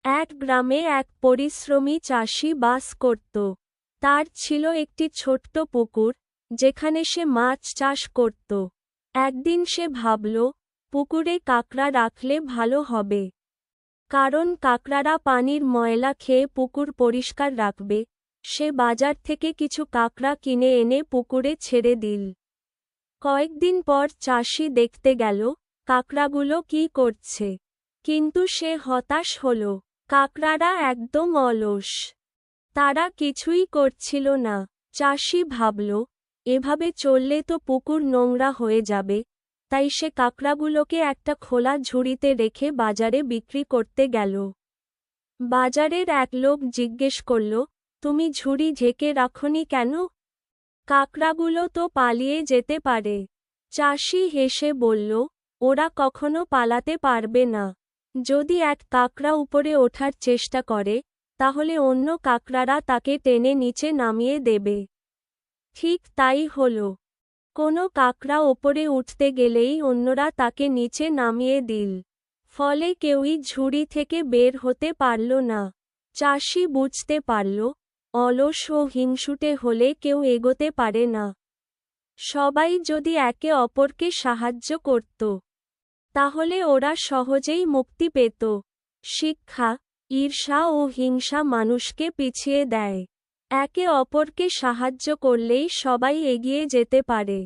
এক গ্রামে এক পরিশ্রমী চাষি বাস করত। তার ছিল একটি ছোট্ট পুকুর, যেখানে সে মাছ চাষ করত। একদিন সে ভাবল, পুকুরে কাঁকড়া রাখলে ভালো হবে। কারণ কাঁকড়ারা পানির ময়লা খেয়ে পুকুর পরিষ্কার রাখবে। সে বাজার থেকে কিছু কাঁকড়া কিনে এনে পুকুরে ছেড়ে দিল। কয়েকদিন পর চাষি দেখতে গেল, কাঁকড়াগুলো কি করছে। কিন্তু সে হতাশ হল। কাঁকড়ারা একদম অলস। তারা কিছুই করছিল না। চাষি ভাবল, এভাবে চললে তো পুকুর নোংরা হয়ে যাবে। তাই সে কাঁকড়াগুলোকে একটা খোলা ঝুড়িতে রেখে বাজারে বিক্রি করতে গেল। বাজারের এক লোক জিজ্ঞেস করল, তুমি ঝুড়ি ঢেকে রাখোনি কেন? কাঁকড়াগুলো তো পালিয়ে যেতে পারে। চাষি হেসে বলল, ওরা কখনো পালাতে পারবে না। যদি এক কাঁকড়া উপরে ওঠার চেষ্টা করে, তাহলে অন্য কাঁকড়ারা তাকে টেনে নিচে নামিয়ে দেবে। ঠিক তাই হলো। কোনো কাঁকড়া ওপরে উঠতে গেলেই অন্যরা তাকে নিচে নামিয়ে দিল। ফলে কেউই ঝুড়ি থেকে বের হতে পারল না। চাষি বুঝতে পারল, অলস ও হিংসুটে হলে কেউ এগোতে পারে না। সবাই যদি একে অপরকে সাহায্য করত, তাহলে ওরা সহজেই মুক্তি পেত। শিক্ষা: ঈর্ষা ও হিংসা মানুষকে পিছিয়ে দেয়। একে অপরকে সাহায্য করলেই সবাই এগিয়ে যেতে পারে।